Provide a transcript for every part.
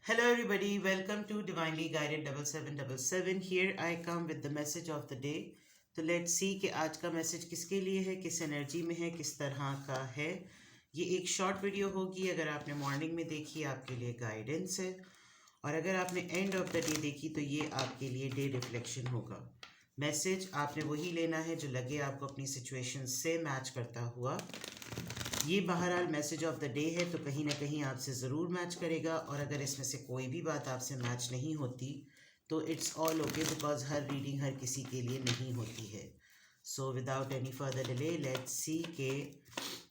Hello, everybody. Welcome to Divinely Guided 7777. Here I come with the message of the day. तो let's see कि आज का message किसके लिए है, किस एनर्जी में है, किस तरह का है। ये एक शॉर्ट वीडियो होगी। अगर आपने मॉर्निंग में देखी आपके लिए गाइडेंस है, और अगर आपने एंड ऑफ द डे देखी तो ये आपके लिए डे रिफ्लेक्शन होगा। मैसेज आपने वही लेना है जो लगे आपको अपनी सिचुएशन से मैच करता हुआ। ये बहरहाल मैसेज ऑफ द डे है, तो कहीं ना कहीं आपसे ज़रूर मैच करेगा। और अगर इसमें से कोई भी बात आपसे मैच नहीं होती तो इट्स ऑल ओके, बिकॉज हर रीडिंग हर किसी के लिए नहीं होती है। So without any further delay let's see के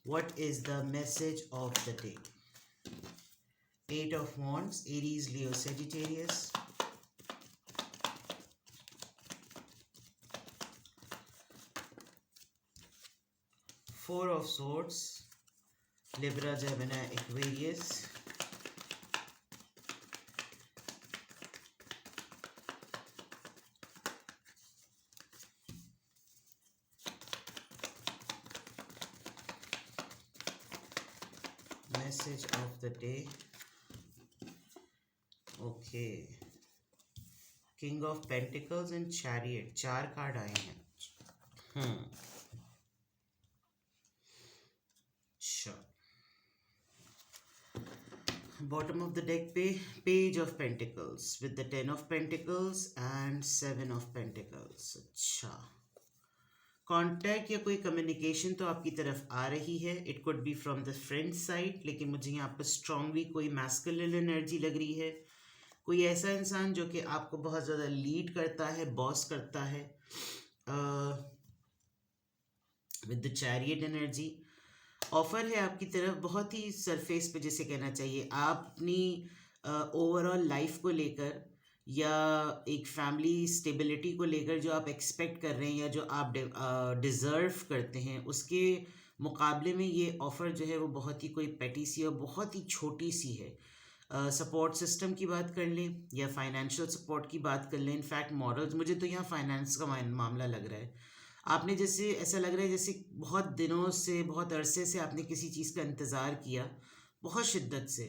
what is the message of the day. 8 of Wands, Aries, Leo, Sagittarius. 4 of Swords, Libra, Gemini, Aquarius. Message of the day. Okay. King of Pentacles and Chariot. 4 card आए हैं। अच्छा, bottom of the deck पे page of pentacles with the 10 of pentacles and 7 of pentacles. अच्छा, contact या कोई communication तो आपकी तरफ आ रही है। It could be from the friend side, लेकिन मुझे यहाँ पर स्ट्रांगली कोई मैस्कुलिन एनर्जी लग रही है। कोई ऐसा इंसान जो कि आपको बहुत ज़्यादा लीड करता है, बॉस करता है। With the chariot energy offer है आपकी तरफ, बहुत ही सरफेस पे जैसे कहना चाहिए। आप अपनी ओवरऑल लाइफ को लेकर या एक फैमिली स्टेबिलिटी को लेकर जो आप एक्सपेक्ट कर रहे हैं या जो आप डिज़र्व करते हैं, उसके मुकाबले में ये ऑफ़र जो है वो बहुत ही कोई पेटी सी और बहुत ही छोटी सी है। सपोर्ट सिस्टम की बात कर लें या फाइनेंशियल सपोर्ट की बात कर लें, इनफैक्ट मॉरल्स, मुझे तो यहाँ फाइनेंस का मामला लग रहा है। आपने जैसे ऐसा लग रहा है जैसे बहुत दिनों से, बहुत अरसे से आपने किसी चीज़ का इंतज़ार किया बहुत शिद्दत से,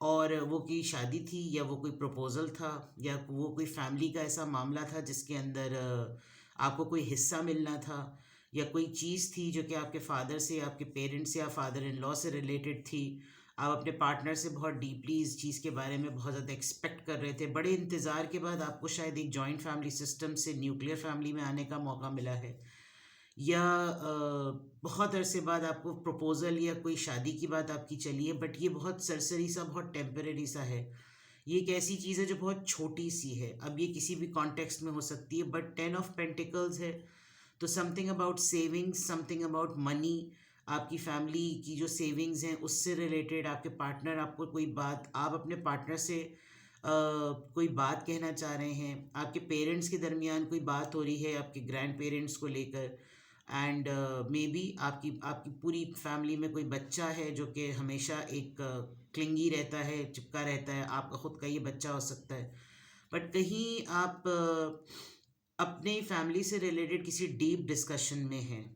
और वो कोई शादी थी या वो कोई प्रपोज़ल था या वो कोई फैमिली का ऐसा मामला था जिसके अंदर आपको कोई हिस्सा मिलना था, या कोई चीज़ थी जो कि आपके फादर से, आपके पेरेंट्स या फादर इन लॉ से रिलेटेड थी। आप अपने पार्टनर से बहुत डीपली इस चीज़ के बारे में बहुत ज़्यादा एक्सपेक्ट कर रहे थे। बड़े इंतज़ार के बाद आपको शायद एक जॉइंट फैमिली सिस्टम से न्यूक्लियर फैमिली में आने का मौका मिला है, या बहुत अरसे बाद आपको प्रपोज़ल या कोई शादी की बात आपकी चली है, बट ये बहुत सरसरी सा, बहुत टेम्परेरी सा है। ये एक ऐसी चीज़ है जो बहुत छोटी सी है। अब ये किसी भी कॉन्टेक्स्ट में हो सकती है, बट 10 ऑफ पेंटिकल्स है, तो something about savings, something about money, आपकी फैमिली की जो सेविंग्स हैं उससे रिलेटेड, आपके पार्टनर आपको कोई बात, आप अपने पार्टनर से कोई बात कहना चाह रहे हैं, आपके पेरेंट्स के दरमियान कोई बात हो रही है, आपके ग्रैंड पेरेंट्स को लेकर, एंड मे बी आपकी आपकी पूरी फैमिली में कोई बच्चा है जो कि हमेशा एक क्लिंगी रहता है, चिपका रहता है। आपका खुद का ये बच्चा हो सकता है, बट कहीं आप अपने फैमिली से रिलेटेड किसी डीप डिस्कशन में हैं।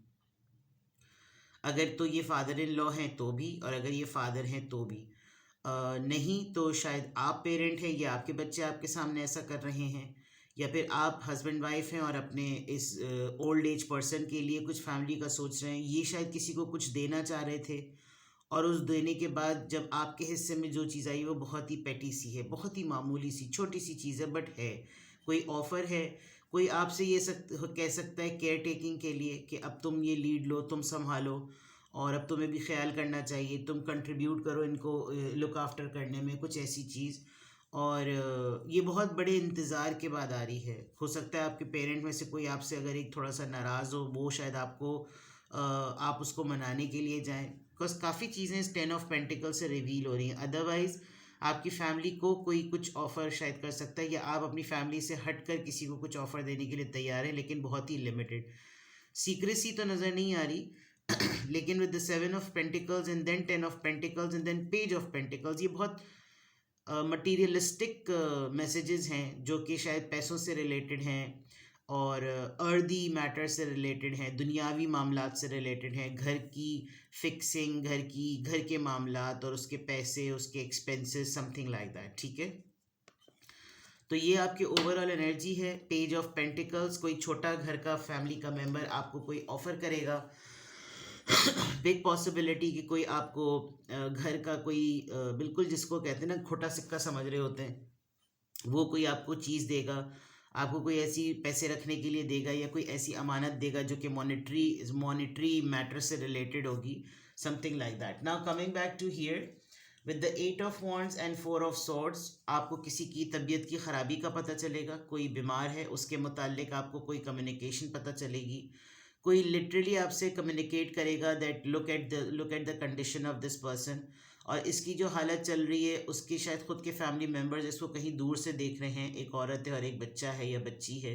अगर तो ये फादर इन लॉ हैं तो भी, और अगर ये फादर हैं तो भी। नहीं तो शायद आप पेरेंट हैं या आपके बच्चे आपके सामने ऐसा कर रहे हैं, या फिर आप हस्बैंड वाइफ हैं और अपने इस ओल्ड एज पर्सन के लिए कुछ फैमिली का सोच रहे हैं। ये शायद किसी को कुछ देना चाह रहे थे, और उस देने के बाद जब आपके हिस्से में जो चीज़ आई वो बहुत ही पेटी सी है, बहुत ही मामूली सी छोटी सी चीज़ है, बट है कोई ऑफ़र है। कोई आपसे ये कह सकता है केयर टेकिंग के लिए कि अब तुम ये लीड लो, तुम संभालो, और अब तुम्हें भी ख्याल करना चाहिए, तुम कंट्रीब्यूट करो इनको लुक आफ्टर करने में, कुछ ऐसी चीज़। और ये बहुत बड़े इंतज़ार के बाद आ रही है। हो सकता है आपके पेरेंट में से कोई आपसे अगर एक थोड़ा सा नाराज़ हो, वो शायद आपको आप उसको मनाने के लिए जाएं, बिकॉज काफ़ी चीज़ें इस 10 ऑफ पेंटिकल से रिवील हो रही हैं। अदरवाइज़ आपकी फैमिली को कोई कुछ ऑफ़र शायद कर सकता है, या आप अपनी फैमिली से हट कर किसी को कुछ ऑफ़र देने के लिए तैयार हैं, लेकिन बहुत ही लिमिटेड। सीक्रेसी तो नज़र नहीं आ रही, लेकिन with the 7 of pentacles and then 10 of pentacles and then page of pentacles, ये बहुत मटीरियलिस्टिक मैसेजेस हैं जो कि शायद पैसों से रिलेटेड हैं। और अर्दी मैटर से रिलेटेड हैं, दुनियावी मामलात से रिलेटेड हैं, घर की फिक्सिंग, घर के मामलात और उसके पैसे, उसके एक्सपेंसेस, समथिंग लाइक दैट, ठीक है। तो ये आपकी ओवरऑल एनर्जी है। पेज ऑफ पेंटिकल्स, कोई छोटा घर का फैमिली का मेंबर आपको कोई ऑफर करेगा, बिग पॉसिबिलिटी कि कोई आपको घर का कोई बिल्कुल जिसको कहते हैं ना खोटा सिक्का समझ रहे होते हैं, वो कोई आपको चीज़ देगा, आपको कोई ऐसी पैसे रखने के लिए देगा या कोई ऐसी अमानत देगा जो कि मॉनेटरी मैटर से रिलेटेड होगी, something like that. Now coming back to here with the 8 of wands and 4 of swords, आपको किसी की तबीयत की खराबी का पता चलेगा, कोई बीमार है उसके मुताल्लिक आपको कोई कम्युनिकेशन पता चलेगी, कोई लिटरली आपसे कम्युनिकेट करेगा that look at the condition of this person, और इसकी जो हालत चल रही है उसकी शायद खुद के फैमिली मेम्बर्स इसको कहीं दूर से देख रहे हैं, एक औरत है और एक बच्चा है या बच्ची है,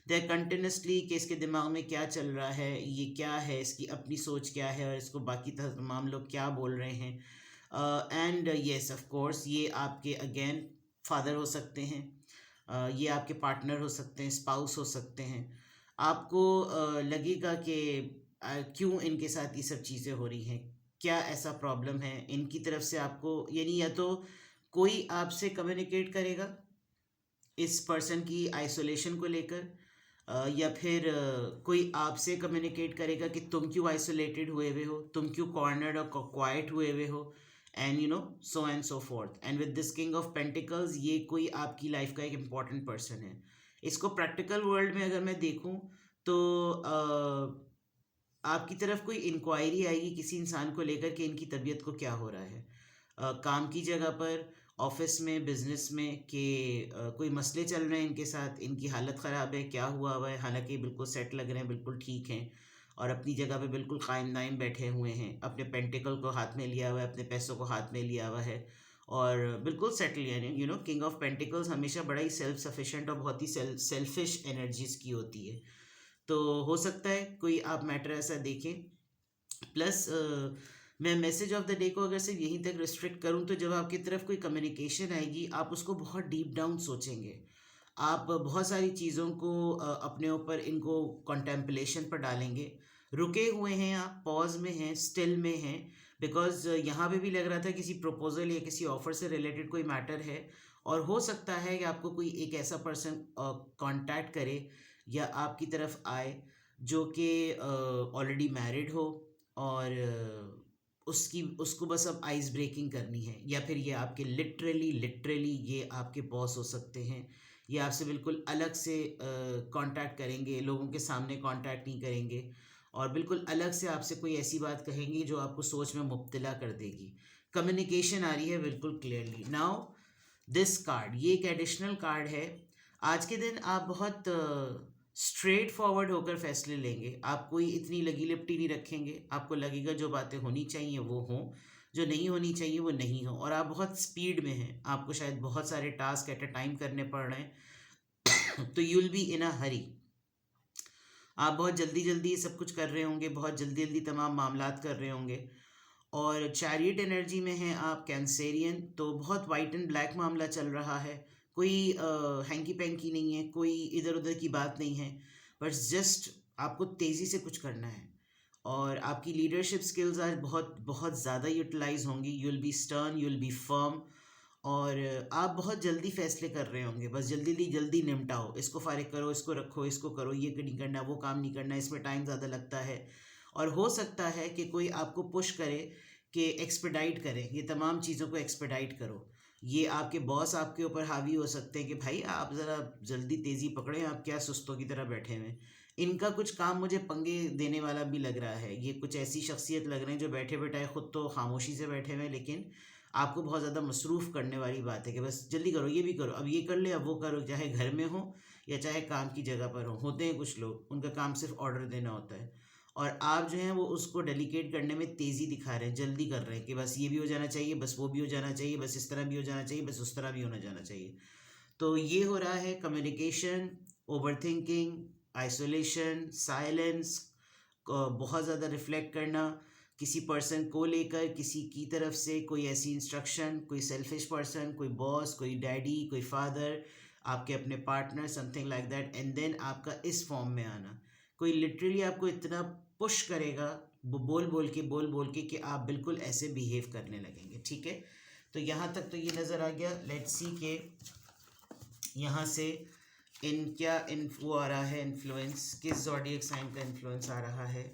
दे कंटिन्यूसली कि इसके दिमाग में क्या चल रहा है, ये क्या है, इसकी अपनी सोच क्या है और इसको बाकी तमाम लोग क्या बोल रहे हैं। एंड येस ऑफ कोर्स ये आपके अगेन फादर हो सकते हैं, ये आपके पार्टनर हो सकते हैं, स्पाउस हो सकते हैं। आपको लगेगा कि क्यों इनके साथ ये सब चीज़ें हो रही हैं, क्या ऐसा प्रॉब्लम है इनकी तरफ से आपको, यानी या तो कोई आपसे कम्युनिकेट करेगा इस पर्सन की आइसोलेशन को लेकर, या फिर कोई आपसे कम्युनिकेट करेगा कि तुम क्यों आइसोलेटेड हुए हुए हो, तुम क्यों कॉर्नर्ड और क्वाइट हुए हुए हो, and you know so and so fourth. And with this king of pentacles ये कोई आपकी लाइफ का एक इम्पॉर्टेंट पर्सन है। इसको प्रैक्टिकल वर्ल्ड में अगर मैं देखूं तो आपकी तरफ कोई इंक्वायरी आएगी किसी इंसान को लेकर कि इनकी तबीयत को क्या हो रहा है, काम की जगह पर, ऑफिस में, बिजनेस में, कि कोई मसले चल रहे हैं इनके साथ, इनकी हालत ख़राब है, क्या हुआ है, हालांकि बिल्कुल सेट लग रहे हैं, बिल्कुल ठीक हैं और अपनी जगह पे बिल्कुल कायम नाइम बैठे हुए हैं, अपने पेंटिकल को हाथ में लिया हुआ है, अपने पैसों को हाथ में लिया हुआ है और बिल्कुल सेटल, यानी you know king of pentacles हमेशा बड़ा ही सेल्फ सफिशेंट और बहुत ही सेल्फिश एनर्जीज की होती है। तो हो सकता है कोई आप मैटर ऐसा देखें। प्लस मैं मैसेज ऑफ द डे को अगर सिर्फ यहीं तक रिस्ट्रिक्ट करूं तो जब आपकी तरफ कोई कम्युनिकेशन आएगी आप उसको बहुत डीप डाउन सोचेंगे, आप बहुत सारी चीज़ों को अपने ऊपर इनको कॉन्टेम्पलेशन पर डालेंगे, रुके हुए हैं आप, पॉज में हैं, स्टिल में हैं, बिकॉज यहाँ पे भी लग रहा था किसी प्रपोजल या किसी ऑफर से रिलेटेड कोई मैटर है और हो सकता है कि आपको कोई एक ऐसा पर्सन कांटेक्ट करे या आपकी तरफ आए जो कि ऑलरेडी मैरिड हो और उसकी उसको बस अब आइस ब्रेकिंग करनी है, या फिर ये आपके लिटरली ये आपके बॉस हो सकते हैं, ये आपसे बिल्कुल अलग से कांटेक्ट करेंगे, लोगों के सामने कांटेक्ट नहीं करेंगे और बिल्कुल अलग से आपसे कोई ऐसी बात कहेंगी जो आपको सोच में मुब्तला कर देगी। कम्युनिकेशन आ रही है बिल्कुल क्लियरली। नाउ दिस कार्ड, ये एक एडिशनल कार्ड है। आज के दिन आप बहुत स्ट्रेट फॉरवर्ड होकर फैसले लेंगे, आप कोई इतनी लगी लिपटी नहीं रखेंगे, आपको लगेगा जो बातें होनी चाहिए वो हों, जो नहीं होनी चाहिए वो नहीं हो, और आप बहुत स्पीड में हैं, आपको शायद बहुत सारे टास्क एट अ टाइम करने पड़ रहे हैं तो यू विल बी इन अ हरी, आप बहुत जल्दी जल्दी ये सब कुछ कर रहे होंगे, बहुत जल्दी जल्दी तमाम मामलात कर रहे होंगे। और चैरियट एनर्जी में हैं आप कैंसेरियन, तो बहुत वाइट एंड ब्लैक मामला चल रहा है, कोई हैंकी पैंकी नहीं है, कोई इधर उधर की बात नहीं है, बस जस्ट आपको तेज़ी से कुछ करना है और आपकी लीडरशिप स्किल्स आज बहुत बहुत ज़्यादा यूटिलाइज होंगी, you will be stern, you will be firm, और आप बहुत जल्दी फैसले कर रहे होंगे, बस जल्दी जल्दी जल्दी निपटाओ, इसको फारिग करो, इसको रखो, इसको करो, ये नहीं करना, वो काम नहीं करना, इसमें टाइम ज़्यादा लगता है। और हो सकता है कि कोई आपको पुश करे कि एक्सपेडाइट करें, ये तमाम चीज़ों को एक्सपेडाइट करो, ये आपके बॉस आपके ऊपर हावी हो सकते हैं कि भाई आप ज़रा जल्दी तेज़ी पकड़ें, आप क्या सुस्तों की तरह बैठे हुए हैं। इनका कुछ काम मुझे पंगे देने वाला भी लग रहा है, ये कुछ ऐसी शख्सियत लग रहे हैं जो बैठे बैठाए खुद तो खामोशी से बैठे हुए हैं लेकिन आपको बहुत ज़्यादा मसरूफ़ करने वाली बात है कि बस जल्दी करो, ये भी करो, अब ये कर ले, अब वो करो, चाहे घर में हो या चाहे काम की जगह पर हो। होते हैं कुछ लोग, उनका काम सिर्फ ऑर्डर देना होता है और आप जो हैं वो उसको डेलीकेट करने में तेज़ी दिखा रहे हैं, जल्दी कर रहे हैं कि बस ये भी हो जाना चाहिए, बस वो भी हो जाना चाहिए, बस इस तरह भी हो जाना चाहिए, बस उस तरह भी होना जाना चाहिए। तो ये हो रहा है communication, over thinking, isolation, silence, बहुत ज़्यादा रिफ्लेक्ट करना, किसी पर्सन को लेकर किसी की तरफ से कोई ऐसी इंस्ट्रक्शन, कोई सेल्फिश पर्सन, कोई बॉस, कोई डैडी, कोई फादर आपके अपने partner, something like that, and then आपका इस फॉर्म में आना। कोई लिटरली आपको इतना पुश करेगा बोल बोल के कि आप बिल्कुल ऐसे बिहेव करने लगेंगे। ठीक है, तो यहाँ तक तो ये नज़र आ गया। लेट्स सी के यहाँ से क्या वो आ रहा है इन्फ्लुएंस, किस ज़ोडिएक साइन का इन्फ्लुएंस आ रहा है।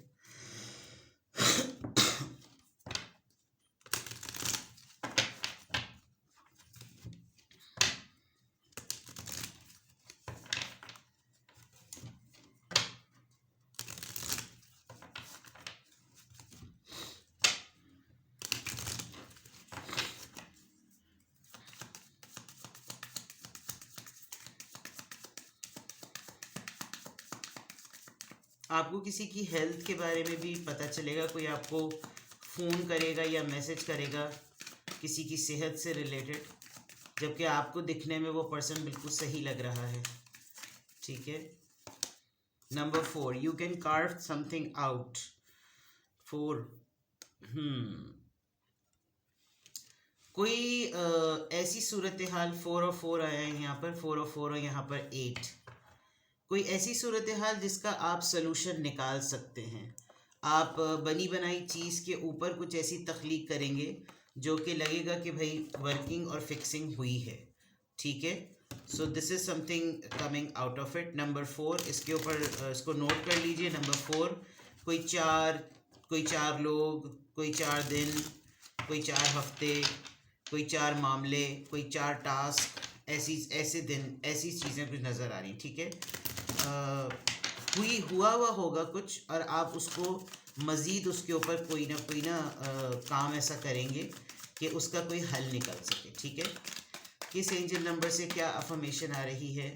आपको किसी की हेल्थ के बारे में भी पता चलेगा, कोई आपको फ़ोन करेगा या मैसेज करेगा किसी की सेहत से रिलेटेड, जबकि आपको दिखने में वो पर्सन बिल्कुल सही लग रहा है। ठीक है, number 4, you can curve something out. 4 कोई ऐसी सूरत हाल, 4 और 4 आया है यहाँ पर, 4 और 4 और यहाँ पर 8, कोई ऐसी सूरत हाल जिसका आप सलूशन निकाल सकते हैं। आप बनी बनाई चीज़ के ऊपर कुछ ऐसी तख्लीक करेंगे जो कि लगेगा कि भाई वर्किंग और फिक्सिंग हुई है। ठीक है, so this is something coming out of it. Number 4, इसके ऊपर इसको नोट कर लीजिए। नंबर 4, कोई 4 लोग, कोई 4 दिन, कोई 4 हफ्ते, कोई 4 मामले, कोई 4 टास्क, ऐसे दिन, ऐसी चीज़ें कुछ नज़र आ रही। ठीक है, हुआ होगा कुछ, और आप उसको मज़ीद उसके ऊपर कोई ना काम ऐसा करेंगे कि उसका कोई हल निकल सके। ठीक है, किस एंजल नंबर से क्या अफर्मेशन आ रही है?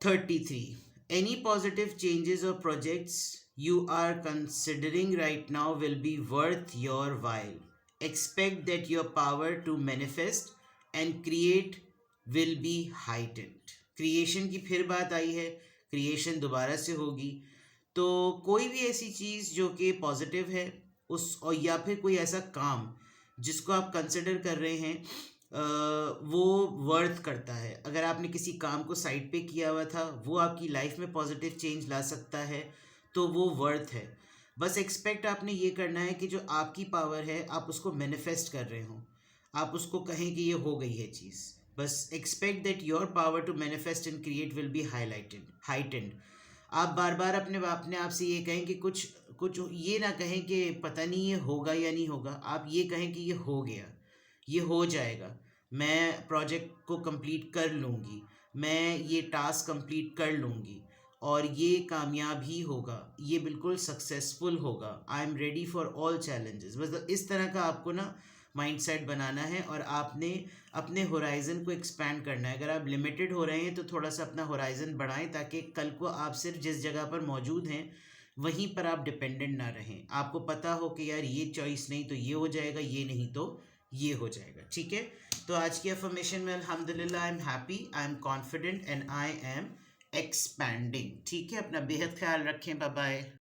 33 एनी पॉजिटिव चेंजेस और projects you are considering right now will be worth your while. Expect that your power to manifest and create will be heightened. Creation की फिर बात आई है, क्रिएशन दोबारा से होगी। तो कोई भी ऐसी चीज़ जो कि पॉजिटिव है उस, और या फिर कोई ऐसा काम जिसको आप कंसिडर कर रहे हैं, वो वर्थ करता है। अगर आपने किसी काम को साइड पे किया हुआ था, वो आपकी लाइफ में पॉजिटिव चेंज ला सकता है, तो वो वर्थ है। बस एक्सपेक्ट आपने ये करना है कि जो आपकी पावर है आप उसको मैनिफेस्ट कर रहे हो, आप उसको कहें कि ये हो गई है चीज़। बस expect that your power to manifest and create will be heightened. आप बार बार अपने आप से ये कहें कि कुछ ये ना कहें कि पता नहीं ये होगा या नहीं होगा, आप ये कहें कि ये हो गया, ये हो जाएगा, मैं प्रोजेक्ट को कंप्लीट कर लूँगी, मैं ये टास्क कंप्लीट कर लूँगी, और ये कामयाब ही होगा, ये बिल्कुल सक्सेसफुल होगा, I am ready for all challenges. मतलब इस तरह का आपको ना माइंडसेट बनाना है, और आपने अपने होराइज़न को एक्सपैंड करना है। अगर आप लिमिटेड हो रहे हैं तो थोड़ा सा अपना होराइज़न बढ़ाएं, ताकि कल को आप सिर्फ जिस जगह पर मौजूद हैं वहीं पर आप डिपेंडेंट ना रहें। आपको पता हो कि यार ये चॉइस नहीं तो ये हो जाएगा, ये नहीं तो ये हो जाएगा। ठीक है, तो आज की अफर्मेशन में अल्हम्दुलिल्लाह I am happy, I am confident and I am expanding. ठीक है, अपना बेहद ख्याल रखें। Bye bye.